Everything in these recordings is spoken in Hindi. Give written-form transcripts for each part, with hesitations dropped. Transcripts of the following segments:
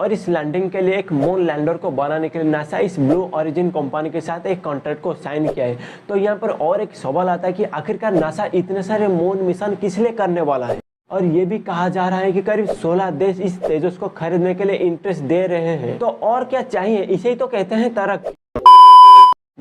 और इस लैंडिंग के लिए एक मून लैंडर को बनाने के लिए नासा इस ब्लू ओरिजिन कंपनी के साथ एक कॉन्ट्रैक्ट को साइन किया है। तो यहाँ पर और एक सवाल आता है कि आखिरकार नासा इतने सारे मून मिशन किस लिए करने वाला है। और ये भी कहा जा रहा है कि करीब 16 देश इस तेजस को खरीदने के लिए इंटरेस्ट दे रहे हैं। तो और क्या चाहिए, इसे ही तो कहते हैं तरक्की।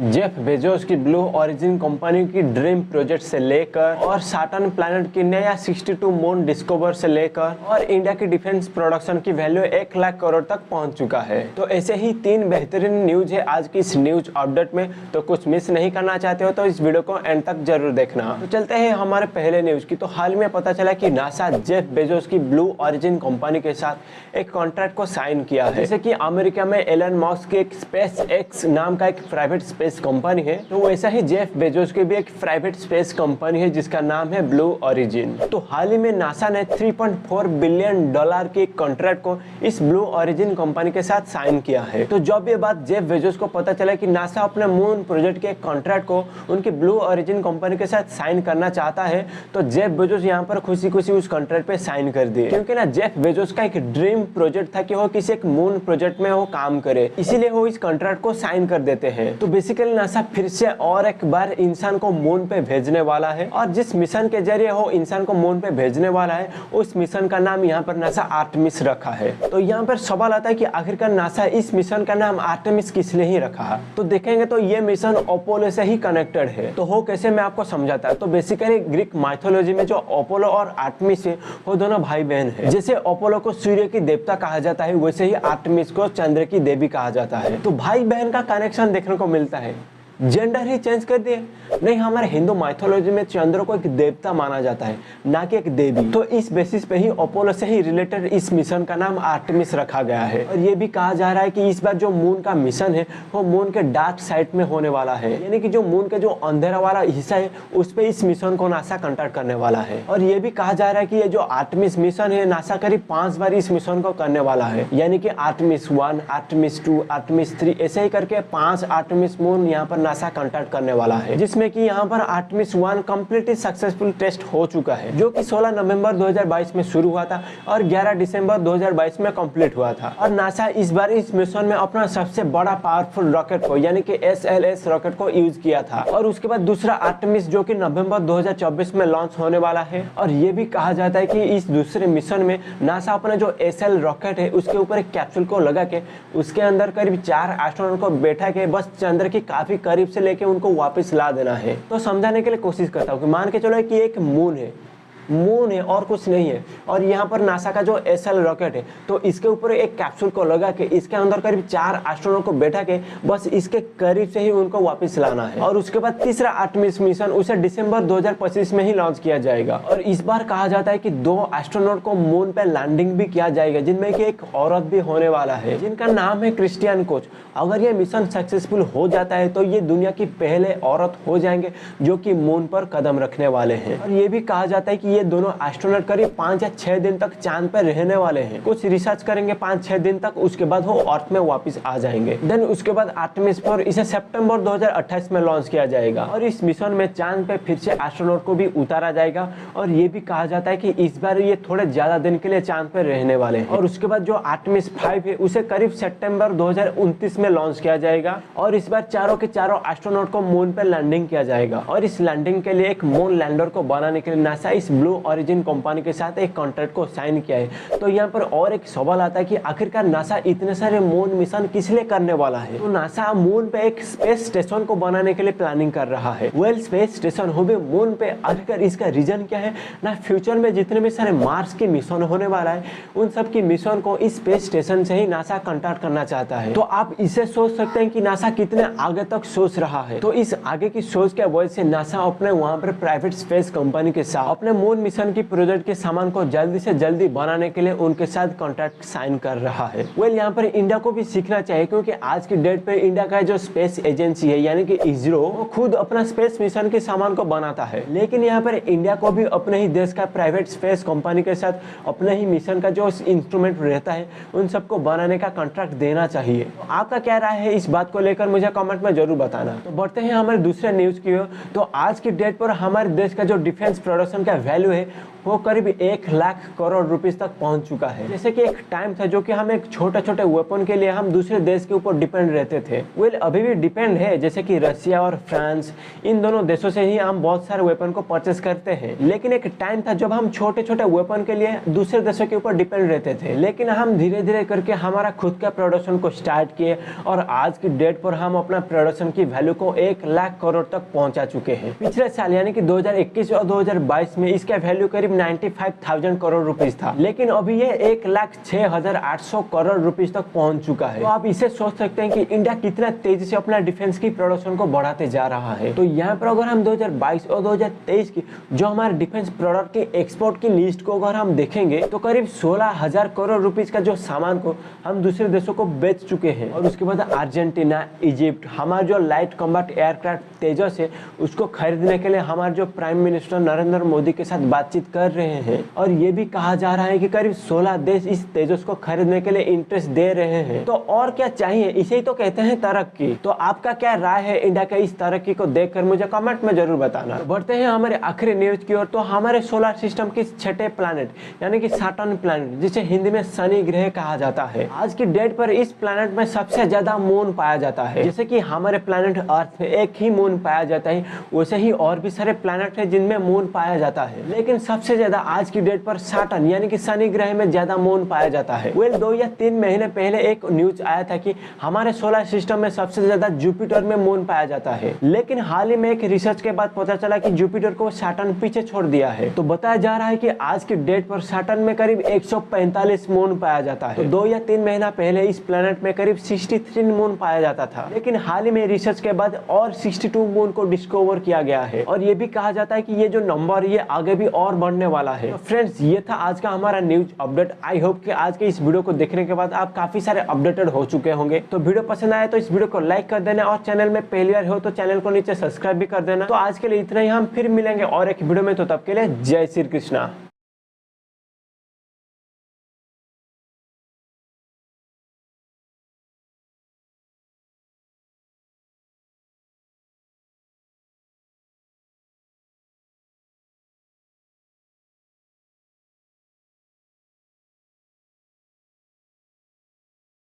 जेफ बेजोस की ब्लू ओरिजिन कंपनी की ड्रीम प्रोजेक्ट से लेकर और सैटर्न प्लैनेट की नया 62 मून डिस्कवर से लेकर और इंडिया की डिफेंस प्रोडक्शन की वैल्यू 1 लाख करोड़ तक पहुंच चुका है। तो ऐसे ही 3 बेहतरीन न्यूज है आज की इस न्यूज अपडेट में। तो कुछ मिस नहीं करना चाहते हो तो इस वीडियो को एंड तक जरूर देखना। तो चलते हैं हमारे पहले न्यूज की। तो हाल में पता चला कि नासा जेफ बेजोस की ब्लू ओरिजिन कंपनी के साथ एक कॉन्ट्रैक्ट को साइन किया है। जैसे कि अमेरिका में एलन मस्क की एक स्पेस एक्स नाम का एक प्राइवेट स्पेस कंपनी है, तो वैसा ही जेफ बेजोस की भी एक प्राइवेट स्पेस कंपनी है जिसका नाम है ब्लू ओरिजिन। तो हाल ही में नासा ने $3.4 बिलियन के कॉन्ट्रैक्ट को इस ब्लू ओरिजिन कंपनी के साथ साइन किया है। तो जब ये बात जेफ बेजोस को पता चला कि नासा अपने मून प्रोजेक्ट के कॉन्ट्रैक्ट को उनकी ब्लू ओरिजिन कंपनी के साथ साइन करना चाहता है, तो जेफ बेजोस यहाँ पर खुशी खुशी उस कॉन्ट्रैक्ट पे साइन कर दिए। क्योंकि ना जेफ बेजोस का एक ड्रीम प्रोजेक्ट था कि वो किसी एक मून प्रोजेक्ट में वो काम करे, इसीलिए वो इस कॉन्ट्रैक्ट को साइन कर देते हैं। तो बेसिकली नासा फिर से और एक बार इंसान को मून पे भेजने वाला है, और जिस मिशन के जरिए वो इंसान को मून पे भेजने वाला है उस मिशन का नाम यहाँ पर नासा आर्टेमिस रखा है। तो यहाँ पर सवाल आता है कि आखिरकार नासा इस मिशन का नाम आर्टेमिस किस लिए ही रखा। तो देखेंगे तो ये मिशन अपोलो से ही कनेक्टेड है। तो हो कैसे, मैं आपको समझाता हूँ। तो बेसिकली ग्रीक माइथोलॉजी में जो अपोलो और आर्टेमिस है वो दोनों भाई बहन है। जैसे अपोलो को सूर्य की देवता कहा जाता है, वैसे ही आर्टेमिस को चंद्र की देवी कहा जाता है। तो भाई बहन का कनेक्शन देखने को मिलता है। जेंडर ही चेंज कर दिए नहीं, हमारे हिंदू माइथोलॉजी में चंद्र को एक देवता माना जाता है, ना कि एक देवी। तो इस बेसिस पे ही अपोलो से ही रिलेटेड इस मिशन का नाम आर्टेमिस रखा गया है। और ये भी कहा जा रहा है कि इस बार जो मून का मिशन है वो मून के डार्क साइड में होने वाला है, यानी कि जो मून के जो अंधेरा वाला हिस्सा है उस पे इस मिशन को नासा कंडक्ट करने वाला है। और ये भी कहा जा रहा है कि ये जो आर्टेमिस मिशन है नासा करीब 5 बार इस मिशन को करने वाला है, यानी कि आर्टेमिस 1, आर्टेमिस 2, आर्टेमिस 3, ऐसे ही करके 5 आर्टेमिस मून यहाँ पर नासा कंडक्ट करने वाला है। जिसमें कि यहाँ पर आर्टेमिस 1 कंप्लीटली सक्सेसफुल टेस्ट हो चुका है, जो कि 16 नवंबर 2022 में शुरू हुआ था और 11 दिसंबर 2022 में कंप्लीट हुआ था। और नासा इस बार इस मिशन में अपना सबसे बड़ा पावरफुल रॉकेट को, यानी कि SLS रॉकेट को यूज किया था। और उसके बाद दूसरा आर्टेमिस जो कि नवंबर 2024 में लॉन्च होने वाला है। और ये भी कहा जाता है कि इस दूसरे मिशन में नासा अपना जो SL रॉकेट है उसके ऊपर एक कैप्सूल को लगा के उसके अंदर करीब 4 एस्ट्रोनॉट को बैठा के बस चंद्र की काफी करीब से लेके उनको वापस ला देना है। तो समझाने के लिए कोशिश करता हूँ कि मान के चलो कि एक मून है और कुछ नहीं है, और यहाँ पर नासा का जो SL रॉकेट है तो इसके ऊपर एक कैप्सूल को लगा के इसके अंदर करीब 4 एस्ट्रोनॉट को बैठा के बस इसके करीब से ही उनको वापस लाना है। और उसके बाद तीसरा आर्टेमिस मिशन उसे दिसंबर 2025 में ही लॉन्च किया जाएगा। और इस बार कहा जाता है कि 2 एस्ट्रोनॉट को मून पे लैंडिंग भी किया जाएगा, जिनमें कि एक औरत भी होने वाला है जिनका नाम है क्रिस्टियन कोच। अगर ये मिशन सक्सेसफुल हो जाता है तो ये दुनिया की पहले औरत हो जाएंगे जो कि मून पर कदम रखने वाले हैं। और ये भी कहा जाता है कि ये दोनों एस्ट्रोनॉट करीब 5 या 6 दिन तक चांद पर रहने वाले हैं। कुछ रिसर्च करेंगे 5-6 दिन तक, उसके बाद वो अर्थ में वापस आ जाएंगे। देन उसके बाद आर्टेमिस 4 इसे सितंबर 2028 में लॉन्च किया जाएगा। और इस मिशन में चांद पे फिर से एस्ट्रोनॉट को भी उतारा जाएगा। और ये भी कहा जाता है कि इस बार ये थोड़े ज्यादा दिन के लिए चांद पर रहने वाले हैं। और उसके बाद जो आर्टेमिस 5 है उसे करीब सितंबर 2029 में लॉन्च किया जाएगा। और इस बार चारों के चारों एस्ट्रोनॉट को मून पर लैंडिंग किया जाएगा। और इस लैंडिंग के लिए एक मून लैंडर को बनाने के लिए नासा इस ब्लू ओरिजिन कंपनी के साथ एक कॉन्ट्रैक्ट को साइन किया है। तो यहाँ पर और एक सवाल आता है कि आखिरकार नासा इतने सारे मून मिशन किस लिए करने वाला है। तो नासा मून पे एक स्पेस स्टेशन को बनाने के लिए प्लानिंग कर रहा है। स्पेस स्टेशन हो भी मून पे, आखिरकार इसका रीजन क्या है ना, फ्यूचर में जितने भी सारे मार्स के मिशन होने वाला है उन सब की मिशन को इस स्पेस स्टेशन से ही नासा कंडक्ट करना चाहता है। तो आप इसे सोच सकते हैं कि नासा कितने आगे तक सोच रहा है। तो इस आगे की सोच के वजह से नासा अपने वहां पर प्राइवेट स्पेस कंपनी के साथ अपने मून मिशन की प्रोजेक्ट के सामान को जल्दी से जल्दी बनाने के लिए उनके साथ कॉन्ट्रैक्ट साइन कर रहा है। यहाँ पर इंडिया को भी सीखना चाहिए, क्योंकि आज की डेट पे इंडिया का जो स्पेस एजेंसी है यानी कि इसरो, वो खुद अपना स्पेस मिशन के सामान को बनाता है। लेकिन यहाँ पर इंडिया को भी अपने ही देश का प्राइवेट स्पेस कंपनी के साथ अपने ही मिशन का जो इंस्ट्रूमेंट रहता है उन सबको बनाने का कॉन्ट्रैक्ट देना चाहिए। तो आपका क्या राय है इस बात को लेकर मुझे कमेंट में जरूर बताना। तो बढ़ते हैं हमारे दूसरे न्यूज की ओर। तो आज की डेट पर हमारे देश का जो डिफेंस प्रोडक्शन का वैल्यू है वो करीब 1 लाख करोड़ रुपीस तक पहुंच चुका है। जैसे कि एक टाइम था जो कि हम एक छोटे छोटे वेपन के लिए हम दूसरे देश के ऊपर डिपेंड रहते थे। अभी भी डिपेंड है, जैसे कि रशिया और फ्रांस, इन दोनों देशों से ही हम बहुत सारे वेपन को परचेस करते हैं। लेकिन एक टाइम था जब हम छोटे छोटे वेपन के लिए दूसरे देशों के ऊपर डिपेंड रहते थे। लेकिन हम धीरे धीरे करके हमारा खुद का प्रोडक्शन को स्टार्ट किए और आज की डेट पर हम अपना प्रोडक्शन की वैल्यू को 1 लाख करोड़ तक पहुंचा चुके हैं। पिछले साल यानी कि 2021 और 2022 में इसका वैल्यू करीब 95,000 करोड़ रुपीस था, लेकिन अभी ये 1,06,800 करोड़ रुपीस तक पहुंच चुका है। तो आप इसे सोच सकते हैं कि इंडिया कितना तेजी से अपना डिफेंस की प्रोडक्शन को बढ़ाते जा रहा है। तो यहाँ पर अगर हम 2022 और 2023 की जो हमारे डिफेंस प्रोडक्ट की एक्सपोर्ट की लिस्ट को अगर हम देखेंगे तो करीब 16,000 करोड़ रुपीस का जो सामान को हम दूसरे देशों को बेच चुके हैं। और उसके बाद अर्जेंटीना, इजिप्ट, हमारा जो लाइट कॉम्बैट एयरक्राफ्ट तेजस है उसको खरीदने के लिए हमारे जो प्राइम मिनिस्टर नरेंद्र मोदी के साथ बातचीत कर रहे हैं। और ये भी कहा जा रहा है कि करीब 16 देश इस तेजस को खरीदने के लिए इंटरेस्ट दे रहे हैं। तो और क्या चाहिए, इसे ही तो कहते हैं तरक्की। तो आपका क्या राय है इंडिया के इस तरक्की को देखकर, मुझे कमेंट में जरूर बताना। बढ़ते हैं हमारे आखिरी न्यूज की ओर। तो हमारे सोलर सिस्टम के छठे प्लैनेट यानी कि सैटर्न प्लैनेट, जिसे हिंदी में शनि ग्रह कहा जाता है, आज की डेट पर इस प्लैनेट में सबसे ज्यादा मून पाया जाता है। जैसे कि हमारे प्लैनेट अर्थ में एक ही मून पाया जाता है, वैसे ही और भी सारे प्लैनेट है जिनमें मून पाया जाता है। लेकिन सबसे ज्यादा आज की डेट पर सैटर्न यानी कि शनि ग्रह में ज्यादा मून पाया जाता है। 2 या 3 महीने पहले एक न्यूज आया था कि हमारे सोलर सिस्टम में सबसे ज्यादा जुपिटर में मून पाया जाता है। लेकिन हाल ही में एक रिसर्च के बाद पता चला कि जुपिटर को सैटर्न पीछे छोड़ दिया है। तो बताया जा रहा है कि आज की डेट पर सैटर्न में करीब 145 मून पाया जाता है। तो 2 या 3 महीना पहले इस प्लैनेट में करीब 63 मून पाया जाता था। लेकिन हाल ही में रिसर्च के बाद और 62 मून को डिस्कवर किया गया है। और ये भी कहा जाता है कि ये जो नंबर ये आगे भी और बढ़ने वाला है। तो फ्रेंड्स, ये था आज का हमारा न्यूज अपडेट। आई होप कि आज के इस वीडियो को देखने के बाद आप काफी सारे अपडेटेड हो चुके होंगे। तो वीडियो पसंद आए तो इस वीडियो को लाइक कर देना और चैनल में पहली बार हो तो चैनल को नीचे सब्सक्राइब भी कर देना। तो आज के लिए इतना ही, हम फिर मिलेंगे और एक वीडियो में। तो तब के लिए जय श्री कृष्णा।